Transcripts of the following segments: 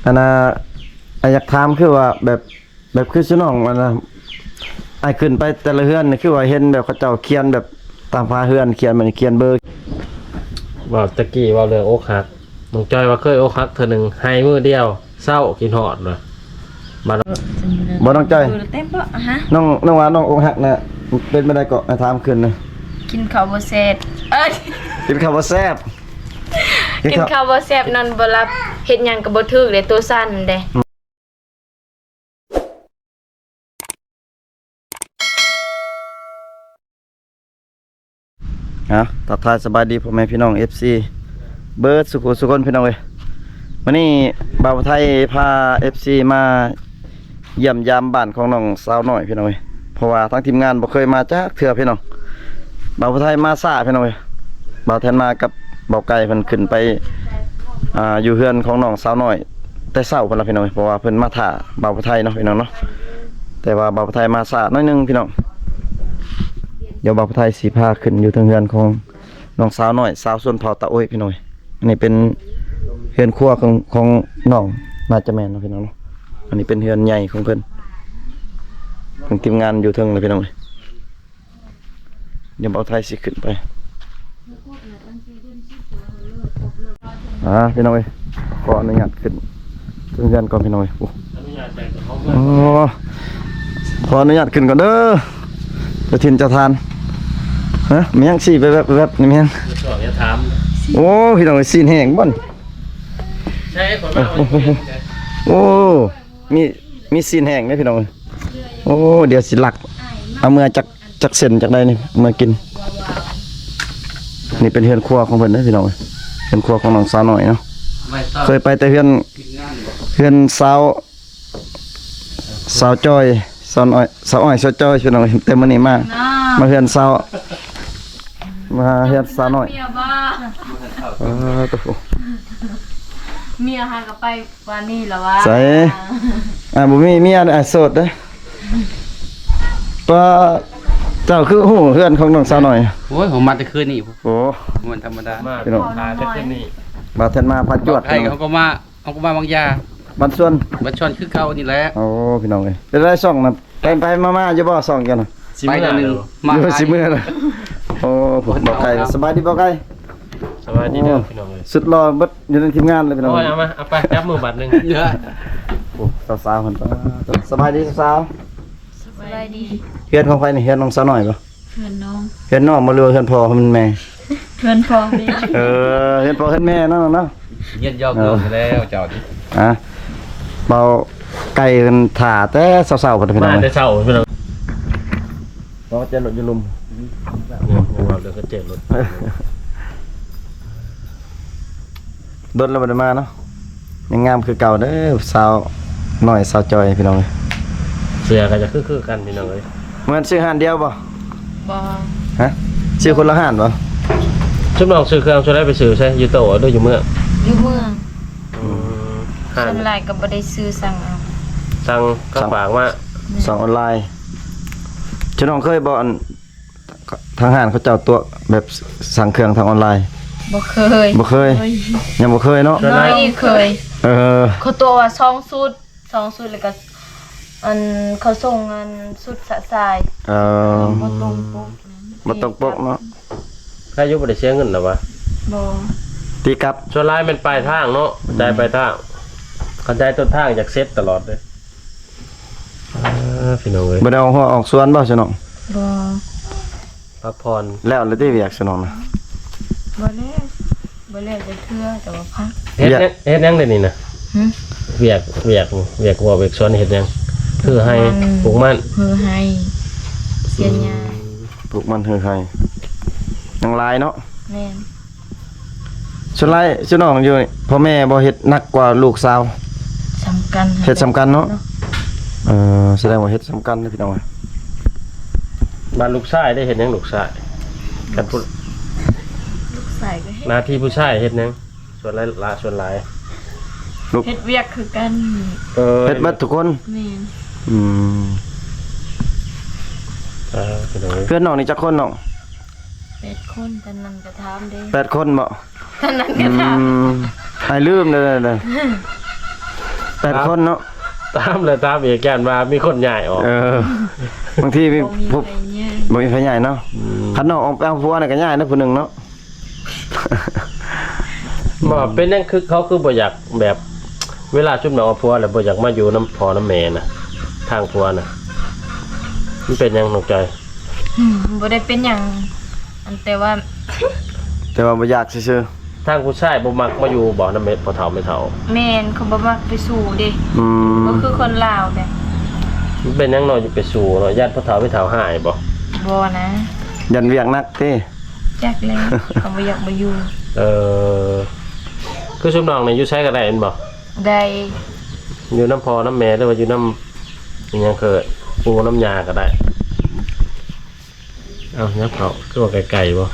อันน่ะอยากถามคือว่าแบบคือสิน้องมันน่ะไอ้ขึ้นไปแต่ละเฮือนนี่คือว่าเห็นแบบเขาเจ้าเขียนแบบตามฟ้าเฮือนเขียนมันเขียนเบอร์ว่าตะกี้ว่าเรื่องอกหักน้องจอยว่าเคยอกหักเทื่อนึงให้มื้อเดียวเศร้ากินฮอดเลยมาบ่น้องจ้อยเต็มปะฮะน้องว่าน้องอกหักน่ะเป็นบ่ได้ก็ถามขึ้นน่ะ กินข้าวบ่แซ่บกินข้าวบ่แซ่บ กินข้าวบ่แซ่บนั่นบ่รับเฮ็ดหยังก็บ่ถูกเด้ตัวสั่นเด้ทักทายสบายดีพ่อแม่พี่น้อง FC เบิร์ดสุขคนพี่น้องเอ้ยวันนี้บ่าวไทยพา FC มาเยี่ยมยามบ้านของน้องสาวน้อยพี่น้องเอ้ยเพราะว่าทั้งทีมงานบ่เคยมาจักเทื่อพี่น้องบ่าวไทยมาซ่าพี่น้องเอ้ยบ่าวแทนมากับบ่าวไก่เพิ่นขึ้นไปอยู่เฮือนของน้องสาวน้อยแต่เช้าพุ่นล่ะพี่น้องเอ้ยเพราะว่าเพิ่นมาท่าบ่าวไทยเนาะพี่น้องเนาะแต่ว่าบ่าวไทยมาซ่าน้อยนึงพี่น้องเดี๋ยวบ่าวไทยสิพาขึ้นอยู่ทางเฮือนของน้องสาวน้อยสาวส่วนเผาตะโอ้ยพี่น้อยอันนี้เป็นเฮือนครัวของน้องน่าจะแม่นเนาะพี่น้องเนาะอันนี้เป็นเฮือนใหญ่ของเพิ่นทีมงานอยู่เทิงเลยพี่น้องเดี๋ยวบ่าวไทยสิขึ้นไปพี่น้องขออนุญาตขึ้นเฮือนก่อนพี่น้อยขออนุญาตขึ้นก่อนเด้อเจ้าถิ่นเจ้าทานฮะมียังสี่แบบนี่มียังโอ้พี่น้องซีนแห้งบ่นใช่คนโอ้มีซีนแห้งไหมพี่น้องโอ้เดี๋ยวสิหลักเอาเมื่อจักเส้นจากใดนี่มากินนี่เป็นเฮือนครัวของเพิ่นนะพี่น้องเฮือนครัวของน้องสาวน้อยเนาะเคยไปแต่เฮือนสาวจอยสาวอ้อยสาวจอยพี่น้องเต็มมื้อนี้มาเฮือนสาวมาเฮือนสาวน้อยเมียบ่เมียหาก็ไปวันนี้แล้ววะใส่บ่มีเมียโสดเด้อป้าเจ้าคือฮู้เฮือนของน้องสาวน้อยโอ้ยผมมาแต่คืนนี่โอ้มันธรรมดาพี่น้องมาแต่คืนนี้มาแทนมาพัดจวดให้เขาก็มาบางยาบันส่วนบันชอนคือเก่านี่แหละโอ้พี่น้องเอ้ยเป็นไรซ่องน่ะไปมาอยู่บ่ซ่องกันน่ะไปเดือนนึงมาสิมื้อละโอ้บ่ไกลสบายดีบ่ไกลสบายดีเด้อพี่น้องเอ้ยสุดรอเบิดอยู่ในทีมงานเลยพี่น้องโอ้ยเอาไปจับมือบัดนึงเยอะโอ้สาวๆเพิ่นสบายดีสาว สบายดีเฮือนของไผนี่เฮือนน้องสาวน้อยบ่เพื่อนน้องเฮือนน้องบ่รู้เฮือนพ่อมันแม่เพื่อนพ่อดีเฮือนพ่อเฮือนแม่เนาะเย็นยอกลงแล้วเจ้าดิเบาไก่กันถ่าแต่เศร้าๆกันพี่น้องมาแต่เช้าพี่น้องเราจะหลุดยุลุมเราเดือดก็เจ็บรถโดนเราไปมาเนาะยังงามคือเก่าเด้อสาวหน่อยสาวจอยพี่น้องเสียก็จะคือกันพี่น้องเลยเหมือนซื้อห่านเดียวป่ะบ่ฮะซื้อคนละห่านป่ะชุบน้องซื้อเครื่องช่วยได้ไปซื้อใช่ยูโต้ด้วยอยู่เมืองส่วนหลายก็บ่ได้ซื้อสั่งเอาสั่งก็ฝากว่าสั่งออนไลน์ฉันน้องเคยบอกทางห่านเขาเจ้าตัวแบบสั่งเครื่องทางออนไลน์บ่เคยยังบ่เคยเนาะน้อยเคยเขาตัวว่า2ชุดแล้วก็เขาส่งชุดสะสายบ่ตรงปกเนาะค่ายุบ่ได้เสียเงินหรอวะบ่ตีกลับส่วนลายเป็นปลายทางเนาะจ่ายปลายทางกันจ่ายต้นทางจากเซ็ตตลอดเลยพี่น้องเอ้ยบ่ได้เอาหัวออกสวนบ่ซั่นน้องบ่พักผ่อนแล้วที่เวียกซั่นน้องนะบ่แล้วจะเทื่อแต่ว่าพักเฮ็ดยังได้นี่นะเวียกว่าเวียกสวนเฮ็ดยังคือให้ปลูกมันคือให้เสียหญ้าปลูกมันคือให้ยังลายเนาะแม่นส่วนไรส่วนน้องอยู่พ่อแม่บ่เฮ็ดหนักกว่าลูกสาวสำคัญเฮ็ดสำคัญเนาะแสดงว่าเฮ็ดสำคัญนะพี่น้องบ้านลูกชายได้เฮ็ดยังลูกชายกันพูดลูกชายก็เฮ็ดหน้าที่ผู้ชายเฮ็ดยังส่วนหลายเฮ็ดเวียกคือกันเฮ็ดหมดทุกคนแม่นเพื่อนน้องนี่จักคนน้อง8 คนแต่นั้นก็ถามเด้8 คนบ่แต่นั้นก็ถามให้ลืมเด้อ 8คนเนาะ ตามเลยตามอีกแกนว่ามีคนใหญ่ออก บางทีมี บ่มี ผู้ ไปเนี่ย บ่มีไผใหญ่เนาะคันน้องออกไปเอาผัวน่ะก็ใหญ่นะผู้หนึงเนาะ บ่เป็นนั่นคือเขาคือบ่อยากแบบเวลาชุบหนองพัวแล้วบ่อยากมาอยู่น้ำพอน้ำแม่น่ะทางพัวน่ะมันเป็นหยังน้องจอย บ่ได้เป็นหยังอันแต่ว่า แต่ว่าบ่อยากซื่อ ทางผู้ชายบ่มักมาอยู่บ่น้ำเม็ดพอเฒ่าไม่เฒ่า แม่นเขาบ่มักไปสู่เด้ ๆอืม ก็คือคนลาวแบบ มันเป็นหยังเนาะอยู่ไปสู่เนาะญาติพอเฒ่าไม่เฒ่าหายบ่ บ่นะ ยันเวียงนักติ จักเลยเขาบ่อยากมาอยู่ เออคือชุบหนองนี่อยู่ใช้ก็ได้แม่นบ่ ได้ อยู่น้ำพอน้ำแม่หรือว่าอยู่น้ำอิหยังเกิดปูน้ำยาก็ได้เอายับเขาคือว่าไกลๆบ่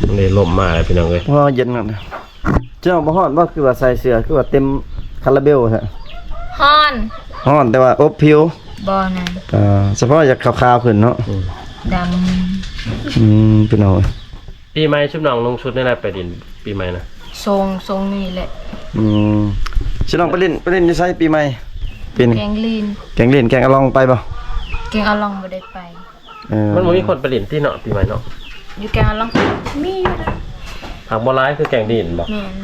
มันเลยล่มมาเลยพี่น้องเอ้ย พอเย็นนั่นน่ะเจ้าบ่ฮ้อนบ่คือว่าใส่เสื้อคือว่าเต็มคาราเบลฮะ ฮ้อน ฮ้อนแต่ว่าอบผิว บ่นะ เฉพาะอยากขาวๆขึ้นเนาะ ดำ พี่น้อง ปีใหม่ชุบหนองลงชุดนี่แหละไปดินปีใหม่นะ ทรงนี่แหละ สิน้องไปเล่นอยู่ไสปีใหม่ปีนี้ แกงลีน แกงเล่นแกงอะลองไปบ่ แกงเอาลองบ่ได้ไป มันบ่มีคนไปดินที่เนาะปีใหม่เนาะ อยู่แกงเอาลองมีอยู่นะ หากบ่ร้ายคือแกงดินบ่ แม่น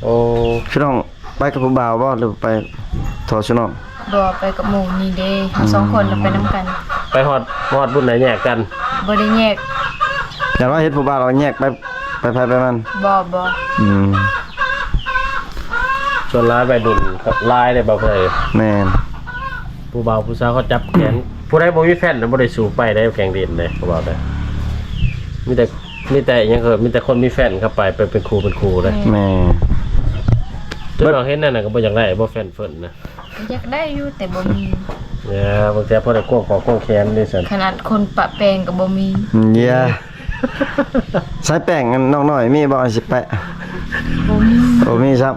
โอ้ พี่น้องไปกับผู้บ่าวบ่หรือไปทอพี่น้อง บ่ไปกับหมู่นี่เด้เฮาสองคนน่ะไปนํกัน ไปฮอดบุญไหนแยกกัน บ่ได้แยก อย่างว่าเฮ็ดผู้บ่าวเราแยกไปไปมัน บ่ ชวนร้ายไปดุนกับลายได้บ่เพิ่น แม่น ผู้บ่าวผู้สาวเขาจับแขนผู้ใดบ่มีแฟนน่ะบ่ได้สู่ไปได้แกงดินเลยผู้บ่าวได้มีแต่อิหยังเกิดมีแต่คนมีแฟนเข้าไปเป็นครูเลย แม่ จนเราเห็นนั่นน่ะก็บ่อยากได้บ่แฟนเพิ่นนะ อยากได้อยู่แต่บ่มี เนี่ยบางทีพอได้กวงของกวงแขนนี่ซั่น ขนาดคนปะแปลงก็บ่มี เย้ใช้แป้งกันน้องน้อยมีบ่สิแปะ บ่มี โอ้มีครับ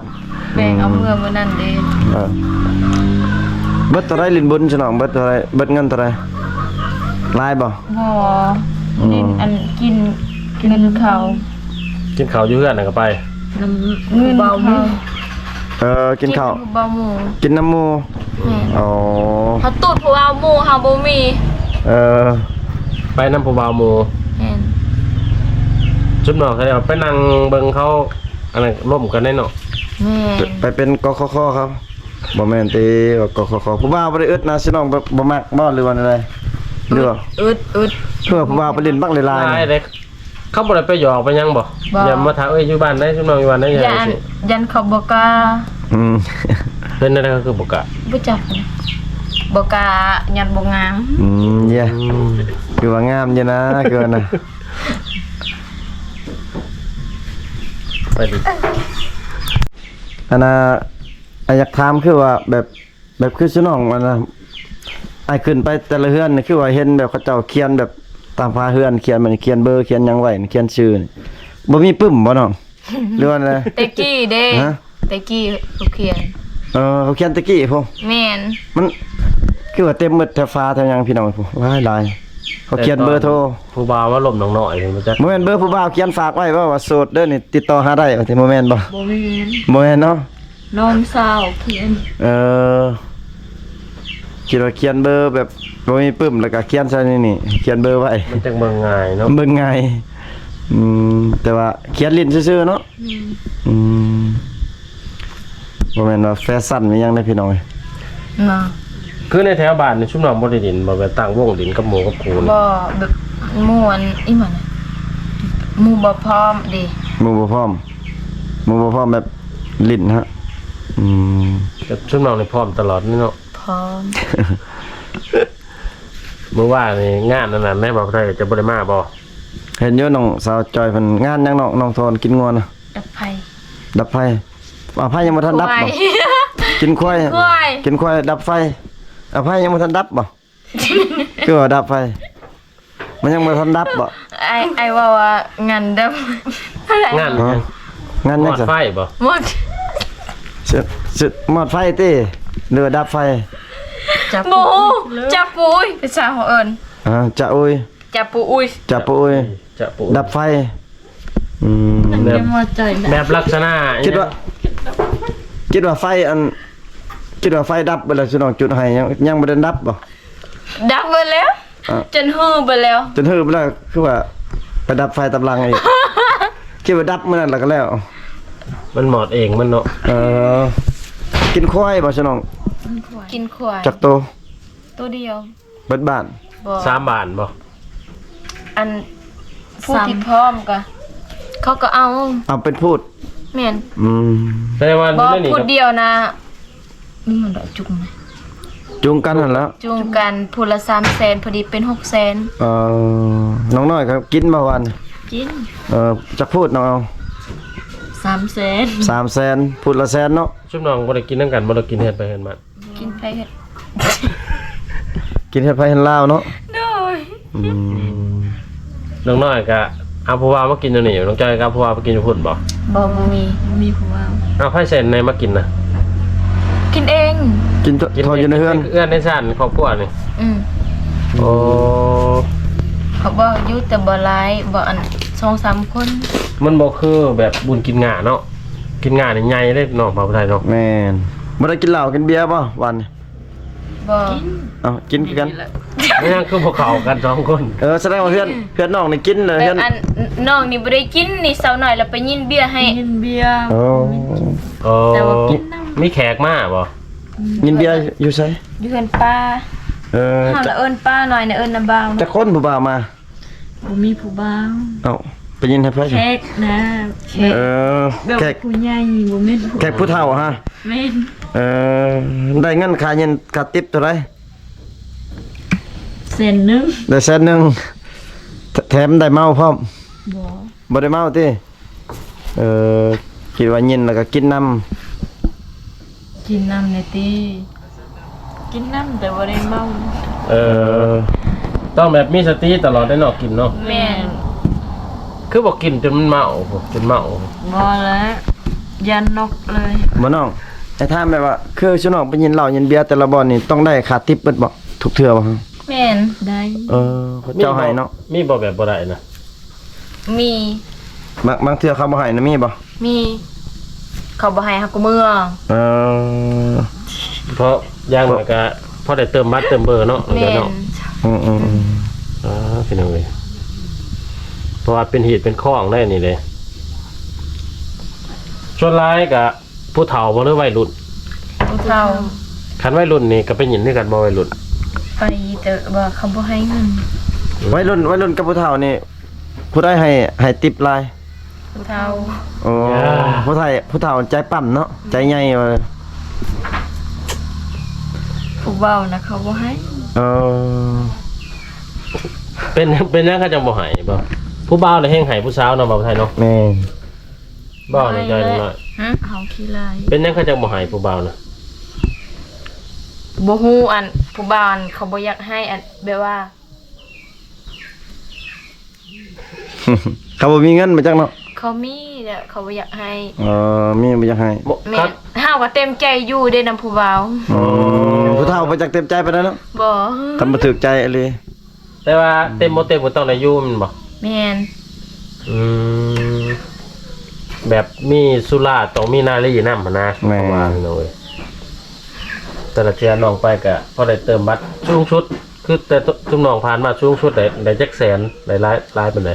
แปลงเอาเมื่อมื้อนั้นเด้ เบิดเท่าไรลินบุญฉนองเบิดเท่าไรเบิดเงินเท่าไรลายบ่ บ่กินอันกินเงินเขา กินข้าวอยู่เฮือนน่ะก็ไป น้ำเงินเบาหมู กินข้าว เบาหมู กินน้ำหมู แม่ อ๋อ เขาตูดผู้เอาหมูเฮาบ่มี ไปนำผู้บ่าวหมู่ แม่น จุดหนอกเขาเรียกว่าไปนั่งเบิ่งเขาอันนั้นร่วมกันได้เนาะ แม่น ไปเป็นกคคครับบ่แม่นติกคคผู้บ่าวบ่ได้อึดนะสิน้องบ่มักบ่หรือว่าอะไรหรือว่า อึด เพื่อผู้บ่าวไปเล่นบักหลาย ลาย ๆ เด็กเขาบ่ได้ไปหยอกไปหยังบ่อย่ามาถามอยู่บ้านได้จุดหนอกอยู่บ้านได้ยัง ยัน สิ ยันเขาบ่กล้า อืม เป็นอะไรก็คือบ่กะ บ่จักนะบ่กล้ายันบ่งาม เย้คือว่างามอยู่นะคือว่านะ ไปดิ อันน่ะอยากถามคือว่าแบบคือสิน้องมันน่ะไอ้ขึ้นไปแต่ละเฮือนนี่คือว่าเห็นแบบเขาเจ้าเขียนแบบตามฟ้าเฮือนเขียนมันเขียนเบอร์เขียนหยังไว้เขียนชื่อนี่บ่มีปึ้มบ่น้องหรือว่าอะไร แต่กี้เด้ ฮะ แต่กี้เขาเขียน เขาเขียนตะกี้พุ่น แม่น มันคือว่าเต็มหมดแถวฟ้าแถวหยังพี่น้องพุ่นว้ายหลายเขาเขียนเบอร์โทร ผู้บ่าวว่าล่มน้องน้อยนี่มันจัก บ่แม่นเบอร์ผู้บ่าวเขียนฝากไว้ว่าโสดเด้อนี่ติดต่อหาได้ว่าแต่บ่แม่นบ่ บ่แม่น บ่แม่นเนาะ น้องสาวเขียน คิดว่าเขียนเบอร์แบบบ่มีปึ้มแล้วก็เขียนใส่นี่เขียนเบอร์ไว้ มันจังเบิ่งง่ายเนาะ เบิ่งง่ายแต่ว่าเขียนลิ้นซื่อๆเนาะบ่แม่นว่าแฟชั่นมีหยังได้พี่น้องเอ้ย เนาะ คือในแถวบ้านนี่ชุมน้องบ่ได้ดินบ่ไปตั้งวงดินกับหมู่กับครูนี่ บ่แบบม่วนอีหมันน่ะหมู่บ่พร้อมเด้ หมู่บ่พร้อมแบบลิ้นฮะ แต่ชุมน้องนี่พร้อมตลอดนี่เนาะ พร้อม มื้อว่านี่งานนั่นน่ะแม่บอกได้จะบ่ได้มาบ่ เห็นอยู่น้องสาวจอยเพิ่นงานหยังน้องโทนกินงัวนะ ดับไฟ ดับไฟไฟยังบ่ทันดับบ่ ควาย กินควาย ควาย กินควายดับไฟไฟยังบ่ทันดับบ่ คือว่าดับไฟ มันยังบ่ทันดับบ่ ไอ้ว่างานดับอะไร งาน งาน หม ยัง อด ซะ ไฟบ่ หมด สิหมดไฟติหรือว่าดับไฟ จับปูจับปุ้ยภาษาของเอิญ จะอุ้ย จับปูอุ้ย จะปุ้ย จะปู ดับไฟ แบบลักษณะ คิดว่า คิดว่าไฟดับไปแล้วสิน้องจุดให้ยังบ่ได้ดับบ่ ดับไปแล้ว อ่ะ จนฮือไปแล้ว จนฮือไปแล้วคือว่าไปดับไฟตำลังอีก คิดว่าดับมื้อนั้นแล้วก็แล้ว มันหมอดเองมันเนาะ กินควายบ่สิน้อง กินขวาย จักโต ตัวเดียว เบิดบ้าน บ่ 3 บาทบ่ อันผู้ที่พร้อมก็เขาก็เอา เอาเป็นพูด แม่น แสดงว่า บ่ เรื่องนี้ พูด ก็ เดียวนะนี่มันดอกจุกนะ จุงกันนั่นแล้ว จุงกันพูดละ300,000พอดีเป็น600,000 น้องน้อยครับกินบ่วัน กิน จักพูดน้องเอา 300,000 300,000พูดละแสนเนาะ ชุบน้องบ่ได้กินนํกันบ่ได้กินเฮ็ดไปเฮ็ดมา กินไปเฮ็ด กินเฮ็ดไผเฮ็ดลาวเนาะ โดย น้องน้อยก็เอาผู้ว่ามากินอยู่นี่น้องจอยก็เอาผู้ว่ามากินอยู่พุ่นบ่ บ่มีผู้ว่า เอาไผเส้นในมากินน่ะ กินเอง กินทออยู่ในเฮือน เอื้อนในซ่านครอบครัวนี่ โอ้ เขาบอกอยู่แต่บ่หลายบ่อัน 2-3 คน มันบ่คือแบบบุญกินง่าเนาะกินง่านี่ใหญ่เลยเนาะภาษาไทยเนาะ แม่นบ่ได้กินเหล้ากินเบียร์ป่ะวันนี้ บ่ กินคือกัน ไม่งั้นคือพวกเขากัน2คน แสดงว่าเพื่อนน้องนี่กินเลย แบ เพื่อบ น อันน้องนี่บ่ได้กินนี่เซาหน่อยแล้วไปยินเบียร์ให้ โอ้ โอ้ แต่ว่ากินน้ำ มีแขกมาบ่ กินเบียร์อยู่ไส อยู่เฮือนป้าเฮาละเอิ้นป้าหน่อยนะเอิ้นน้าบ่าว จะคนผู้บ่าวมา บ่มีผู้บ่าว ไปยินให้ไผ แขกนะแขกแบบ แขก ผู้ใหญ่บ่แม่นผู้ แขกผู้เฒ่าฮะ แม่น ได้เงินค่าเย็นค่าติ๊บเท่าไหร่ เส้นหนึง ได้แสนหนึงแถมได้เมาพร้อม บ่ บ่ได้เมาติคิดว่าเย็นแล้วก็กินน้ำ กินน้ำในตีกินน้ำแต่บ่ได้เมา ต้องแบบมีสติตลอดได้เนาะกินเนาะ แม่น คือบ่กินจนมันเมาจนเมา บ่แล้วยันนกเลย บ่น้องไอ้ถามแบบว่าคือชุน้องไปยินเหล้ายินเบียร์แต่ละบ่อนนี่ต้องได้ค่าติ๊บเบิดบ่ทุกเทื่อบ่ฮะ แม่น ได้ เขาเจ้าให้เนาะ มีบ่แบบบ่ได้นะ มี บางเทื่อเขาบ่ให้นะมีบ่ มีเขาบ่ให้เฮาก็เมื่อ เพราะอย่างมันก็พอได้เติมบัตรเติมเบอร์เนาะ แม่น เนาะพี่น้องเอ้ยเพราะว่าเป็นเหตุเป็นข้องได้นี่เลยส่วนร้ายกับผู้เฒ่าบ่หรือวัยรุ่น ผู้เฒ่า คันวัยรุ่นนี่ก็ไปหยินด้วยกันบ่วัยรุ่น ไปแต่ว่าเขาบ่ให้เงิน วัยรุ่นกับผู้เฒ่านี่ผู้ใดให้ติ๊บหลาย ผู้เฒ่า ผู้เฒ่าใจปั้มเนาะใจใหญ่ว่า ผู้เว้านะเขาบ่ให้ เป็นยังเขาจังบ่ใหายบ่ผู้บ่าวเลยแฮงใหายผู้สาวเนาะบ่าวไทยเนาะ แม่ บ่าวนี่ใจหน่อย เฮาขี้ลาย เป็นยังเขาจังบ่ใหายผู้บ่าวน่ะ บ่ฮู้อันผู้บ่าวอันเขาบ่อยากให้อันแบบว่า เขาบ่มีเงินมาจักเนาะ เขามีแต่เขาบ่อยากให้ มีบ่อยากให้ บ่ แม่ ครับ เฮาก็เต็มใจอยู่เด้นำผู้บ่าว ผู้เฒ่าบ่จักเต็มใจปานนั้นเนาะ บ่ คันบ่ถูกใจเลย แต่ว่าเต็มบ่เต็มก็ต้องได้อยู่แมันบ่ แม่น แบบมีสุราต้องมีนาลีนำหั่นนะเพราะว่าพี่น้องเอ้ยแต่ละเทื่อน้องไปก็พอได้เติมบัตรสูงสุดคือแต่ทุกน้องผ่านมาสูงสุดได้จักแสนได้หลายปานใด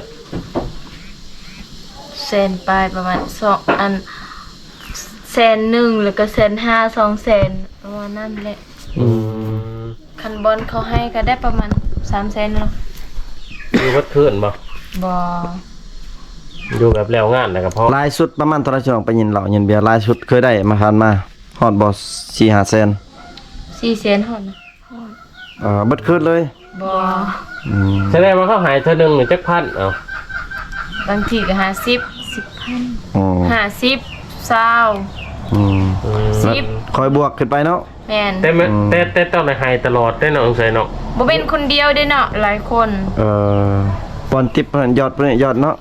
แสนปลายประมาณ2อันแสนหนึ่งแล้วก็1,500,000 200,000ประมาณนั้นแหละคันบอลเขาให้ก็ได้ประมาณ300,000เนาะ อยู่วัดคืนบ่ บ่ อยู่แบบแล้วงานแล้วก็พอ ลายสุดประมาณเท่าไหร่ช่วงไปยินเหล้ายินเบียร์ลายสุดเคยได้มาผ่านมาฮอดบ่ 4-5 แสน 400,000ฮอดนะ เบิดคืนเลย บ่ แสดงว่าเขาหายเท่านึงนี่จักพันเอา บางทีก็50 อ๋อ 50 20 10 คอยบวกขึ้นไปเนาะ แม่น แต่ต้องได้หายตลอดได้เนาะสงสัยเนาะ บ่เป็นคนเดียวเด้เนาะหลายคน บอลติ๊บเพิ่นยอดเพิ่นยอดเนาะ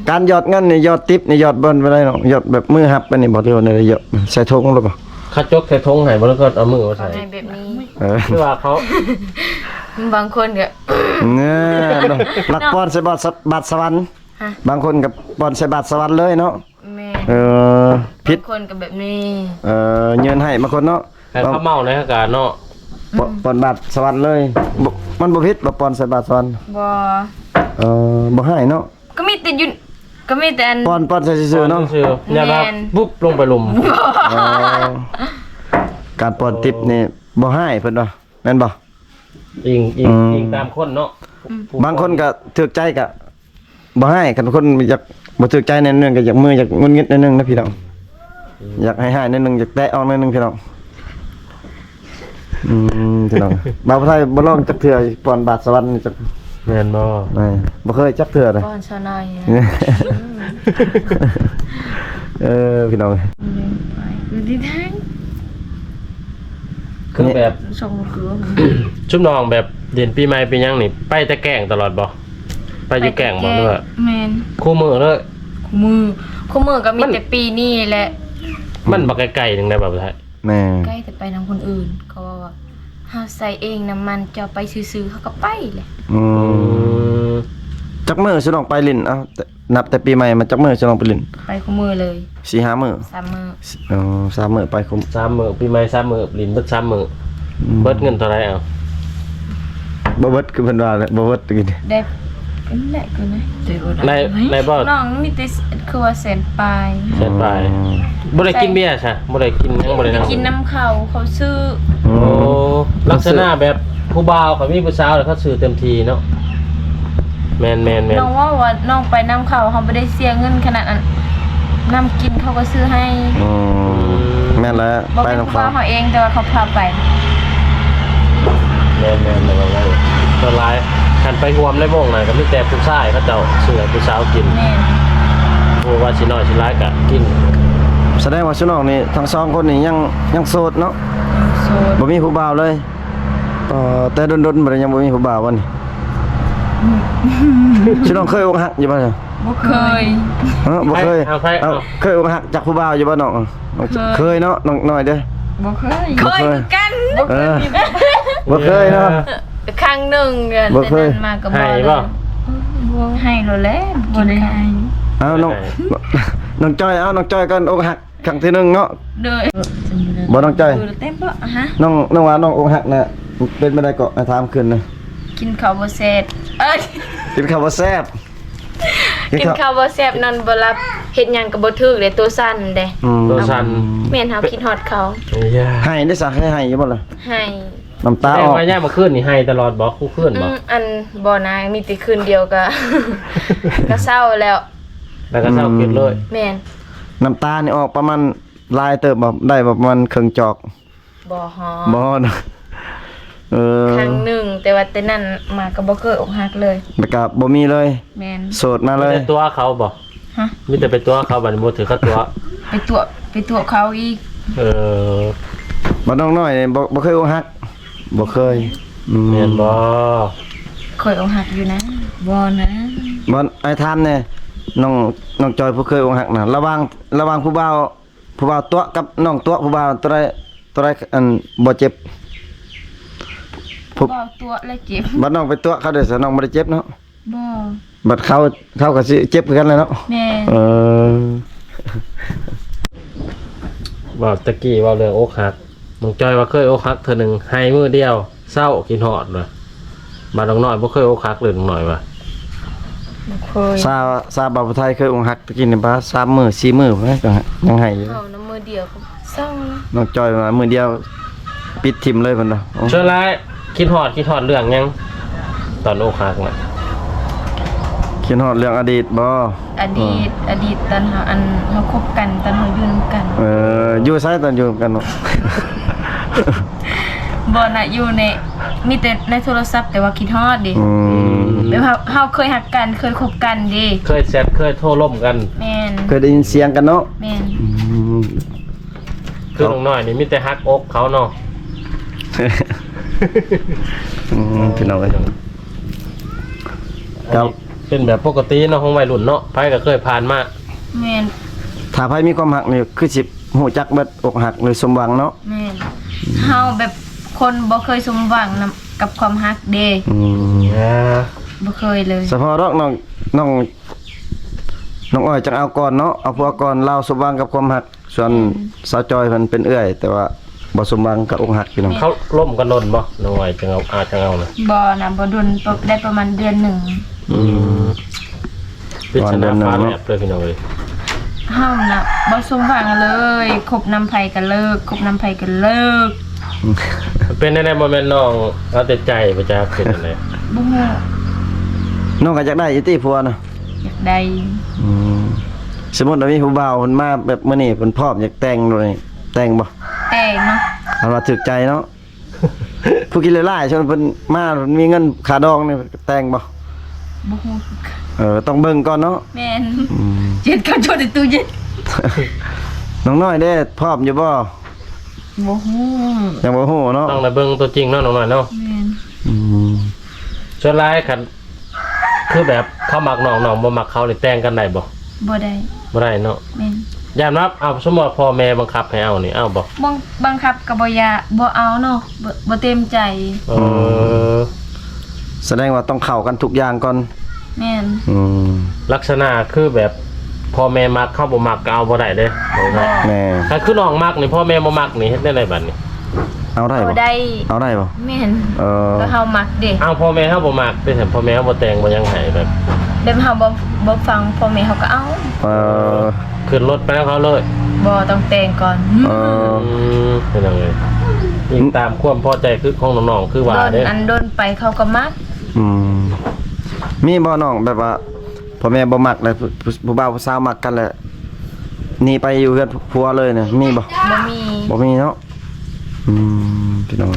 การยอดเงินนี่ยอดติ๊บนี่ยอดบอลไปได้เนาะยอดแบบมือหับไปนี่บ่ได้ว่าได้เยอะใส่ทงหรือเปล่า เขาจกใส่ทงให้บ่แล้วก็เอามือมา เขา ใส่ ให้แบบนี้ คือว่าเขา บางคนก็ เนี่ยรักบอลใส่บาทสวรรค์ ฮะ บางคนกับบอลใส่บาทสวรรค์เลยเนาะ แม่น ผิด บางคนก็แบบนี้ เงินให้บางคนเนาะ ให้เขาเมาในอากาศเนาะ ปอนบาทสวรรค์เลยมันบ่ผิดบ่ปอนใส่บาทสวรรค์ บ่ บ่ให้เนาะ ก็มีแต่ยุ่นก็มีแต่อัน ปอนใส่ซื่อๆเนาะ ซื่อๆอย่าแบบปุ๊บลงไปหลุม การปอนติปนี่บ่ให้เพิ่นว่าแม่นบ่ อิงตามคนเนาะ บางคนก็ถูกใจก็บ่ให้คันคนอยากบ่ถูกใจในนึงก็อยากมืออยากงุนงิดในนึงนะพี่น้องอยากให้ในนึงอยากแตะออกในนึงพี่น้องพี่น้องบ่าวไทยบ่ลองจักเทื่อปอนบาทสวรรค์นี่จัก แม่นบ่ บ่เคยจักเทื่อเลย ก่อนซะหน่อย พี่น้อง ดูดิทาง คือแบบ ส่งเกลือ ชุบน้องแบบเดือนปีใหม่ปีหยังนี่ไปแต่แกล้งตลอดบ่ไปอยู่แกล้งบ่เด้อ แม่น คู่มือเลย คู่มือก็มีแต่ปีนี้แหละ มันบ่ไกลๆนึงได้บ่าวไทย แม่ ใกล้แต่ไปนำคนอื่นเขาว่าเฮาใส่เองน้ำมันจะเอาไปซื้อๆเขาก็ไปเลย จักมื้อสิน้องไปลิ้นเอ้านับแต่ปีใหม่มันจักมื้อสิน้องไปลิ้น ไปคู่มือเลย 4-5 มื้อ 3 มื้อ 3 มื้อไปคุม 3 มื้อปีใหม่3 มื้อลิ้นเบิด3 มื้อเบิดเงินเท่าไหร่เอา บ่เบิดคือเพิ่นว่าแหละบ่เบิดกิน ได้เป็นแหละกูนะ ในบ่ น้องมีแต่คือว่าแสนปลาย เสร็จไปบ่ได้กินเบียร์ใช่บ่ได้กินหยังบ่ได้ ไป นั่ง กินน้ำเขาซื้อ โอ้ลักษณะแบบผู้บ่าวกับมีผู้สาวแล้วเขาซื้อเต็มทีเนาะแม่น น้องว่าน้องไปน้ำเขาไม่ได้เสียเงินขนาดนั้นน้ำกินเขาก็ซื้อให้ แม่นแล้ว บอก ไป เป็น นำ ผู้ เขา ว่าเขาเองแต่ว่าเขาพาไป แม่นแล้วว่าไงตัวร้ายคันไปรวมในวงน่ะก็มีแต่ผู้ชายเขาเจ้าซื้อให้ผู้สาวกิน แม่น ผู้ว่าสิน้อยสิร้ายก็กิน แสดงว่าซุน้องนี่ทั้งสองคนนี่ยังโสดเนาะ โซด บ่มีผู้บ่าวเลยแต่ดนๆบ่ได้ยังบ่มีผู้บ่าววะนี่ซุน้องเคยอกหักอยู่บ่ล่ะ บ่เคย บ่เคย เอาไป เอ้าเคยอกหักจากผู้บ่าวอยู่บ่น้องเคยเนาะน้องน้อยเด้อ บ่เคย เคยคือกัน บ่เคยเนาะ ครั้งหนึ่งเดือน บ่เคย แต่นั้นมาก็ ให้ บ่ บ่ ให้โลดแล้ว บ่ได้ให้ เอ้าน้องจ้อยน้องจ้อยกันอกหักครั้งที่1เนาะ เด้อ บ่น้องจ้อย เต็มบ่ฮะ น้องว่าน้องอกหักน่ะเป็นบ่ได้ก็ถามขึ้นนะ กินข้าวบ่แซ่บเอ้ย กินข้าวบ่แซ่บ กินข้าวบ่แซ่บนอนบ่หลับเฮ็ดหยังก็บ่ถูกเลยตัวสั่นเด้ ตัวสั่น แม่นเฮาคิดฮอดเขา อย่า ให้ได้สักให้อยู่บ่ล่ะ ให้ น้ำตา แต่ ออก ว่าย่ามาคืนนี่ให้ตลอดบ่คู่คืนบ่ อันบ่นะมีแต่คืนเดียวก็ ก็เศร้าแล้ว แล้วก็เช้ากินเลย แม่น น้ำตานี่ออกประมาณลายเติบบ่ได้ประมาณครึ่งจอก บ่ฮอ บ่นะครั้งหนึ่งแต่ว่าแต่นั้นมาก็บ่เคยอกหักเลย แล้วก็บ่มีเลย แม่น โสดมาเล มี ย แต่ตัวเขาบ่ ฮะ มีแต่เป็นตัวเขาบัดนี้บ่ถือเขาตัว ไปตัวเขาอีก เออ บ่น้องน้อยนี่บ่เคยอกหักบ่เคย แม่นบ่ เคยอกหักอยู่นะบ่นะ บ่ไอ้ถามแน่น้องจอยผู้เคยอกหักน่ะระหว่างผู้บ่าวตัวกับน้องตัวผู้บ่าวตัวใดอันบ่เจ็บ บ่เอาตัวแล้วเจ็บ บัดน้องไปตัวเขาได้ซะน้องบ่ได้เจ็บเนาะ บ่ บัดเขาก็สิเจ็บคือกันเลยเนาะ แม่น ว่าตะกี้ว่าเรื่องอกหักน้องจอยว่าเคยอกหักเทื่อหนึงให้มื้อเดียวเศร้ากินฮอดเลยมาน้องน้อยบ่เคยอกหักเลยน้องน้อยว่า บ่เคย ซาบ่าวไทยเคยอกหักตะกี้นี่บ่3มื้อ4มื้อพุ่นก็ยังให้อยู่ เอาน้ำมือเดียวก็เศร้านะ น้องจอยมามื้อเดียวปิดทิ่มเลยเพิ่นน่ะ เชื่อร้ายคิดฮอดเรื่องหยังตอนอกหักน่ะ คิดฮอดเรื่องอดีตบ่ อดีตตอนเฮาคบกันตอนเฮาอยู่นำกัน อยู่ไสตอนอยู่กันเนาะ บ่น่ะอยู่ในมีแต่ในโทรศัพท์แต่ว่าคิดฮอดดิแบบเฮาเคยหักกันเคยคบกันดิ เคยแชทเคยโทรล่มกัน แม่น เคยได้ยินเสียงกันเนาะ แม่น คือน้องน้อยนี่มีแต่ฮักอกเขาเนาะ พี่น้องเอ้ย ครับ เป็นแบบปกติเนาะของวัยรุ่นเนาะไผก็เคยผ่านมา แม่น ถ้าไผมีความหักนี่คือสิฮู้จักเบิดอกหักหรือสมหวังเนาะ แม่นเฮาแบบคนบ่เคยสมหวังนำกับความฮักเด้ อ่า บ่เคยเลย เฉพาะดอกน้อง น้องอ้อยจังเอาก่อนเนาะเอาพวกก่อนเล่าสมหวังกับความหักส่วนสาวจอยมันเป็นเอื้อย แต่ว่าบ่สมหวังกับอกหักพี่น้อง เขาล่มกันนนบ่น้อยจังเอาจังเอานะ บ่นะบ่ดุนได้ประมาณเดือนหนึ่ง พิจารณาฟ้าแลบเลยพี่น้องเลย เฮาน่ะบ่สมหวังเลยคบน้ำไผก็เลิกคบน้ำไผก็เลิก เป็นในโมเมนต์น้องเอาแต่ใจไปจ้าเป็นอะไร บ่ฮู้ น้องก็อยากได้อยู่ติผัวน่ะ อยากได้ สมมุติว่ามีผู้บ่าวเพิ่นมาแบบมื้อนี้เพิ่นพร้อมอยากแต่งเลยแต่งบ่ แต่เนาะ เอาว่าถูกใจเนาะ ผู้กินหลายๆชนเพิ่นมาเพิ่นมีเงินค่าดองนี่แต่งบ่ บ่ฮู้ ต้องเบิ่งก่อนเนาะ แม่นเจ็ดเขาโจดในตู้เย็น น้องน้อยเด้พร้อมอยู่บ่ บ่ฮู้ ยังบ่ฮู้เนาะ ต้องในเบิ้งตัวจริงเนาะน้องหน่อยเนาะ แม่น ส่วนร้ายคันคือแบบเขามักน้องบ่มักเขาเลยแต่งกันได้บ่ บ่ได้ บ่ได้เนาะ แม่น ยามรับเอาสมมุติว่าพ่อแม่บังคับให้เอานี่เอาบ่ บังคับก็บ่อยากบ่เอาเนาะบ่เต็มใจ เออ แสดงว่าต้องเข้ากันทุกอย่างก่อน แม่น ลักษณะคือแบบพ่อแม่มักเข้าบ่มักก็เอาบ่ได้เด้น้อง แม่ ถ้าคือน้องมักนี่พ่อแม่บ่มักนี่เฮ็ดได้ไดบัดนี้ เอาได้ บ่ บ่ ได้ เอาได้บ่ แม่น อ ก็เฮามักเด้ เอาพ่อแม่เฮาบ่มักไปแต่พ่อแม่เฮาบ่แต่งบ่ยังให้แบบ แบบเฮาบ่ฟังพ่อแม่เฮาก็เอา เออ ขึ้นรถไปแล้วเขาเลย บ่ต้องแต่งก่อน เป็นยังไงยิงตามความพอใจคือของน้องๆคือว่า โดน เด้ อันโดนไปเขาก็มัก มีบ่น้องแบบว่าพ่อแม่บ่มักแล้วผู้บ่าวผู้สาวมักกันแหละหนี่ไปอยู่กับผัวเลยเนี่ยมีบ่ บ่มี บ่มีเนาะพี่น้อง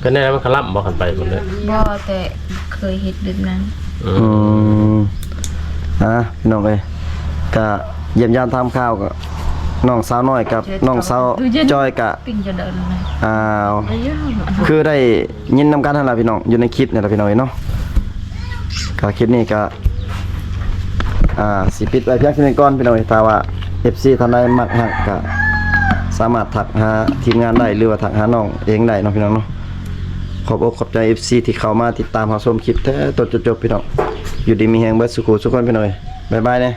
ก็แน่มันขลับบ่คันไปมันเลย บ่แต่เคยเฮ็ดแบบนั้น พี่น้องเอ้ยก็เยี่ยมยามทำข้าวก็น้องสาวน้อยกับน้องสาวจอยก็ ปิ้งจะเดินเลย คือได้ยินนำกันนั่นล่ะพี่น้องอยู่ในคลิปนี่ล่ะพี่น้องเนาะก็คลิปนี้ก็สิปิดไว้เพียงแค่นี้ก่อนพี่น้องถ้าว่า FC ท่านใดมักฮักก็สามารถทักหาทีมงานได้หรือว่าทักหาน้องเองได้เนาะพี่น้องเนาะขอบอกขอบใจ FC ที่เข้ามาติดตามรับชมคลิปแท้ต้นจนจบพี่น้องอยู่ดีมีแฮงเบิดสุขุทุกคนพี่น้องบ๊ายบายเด้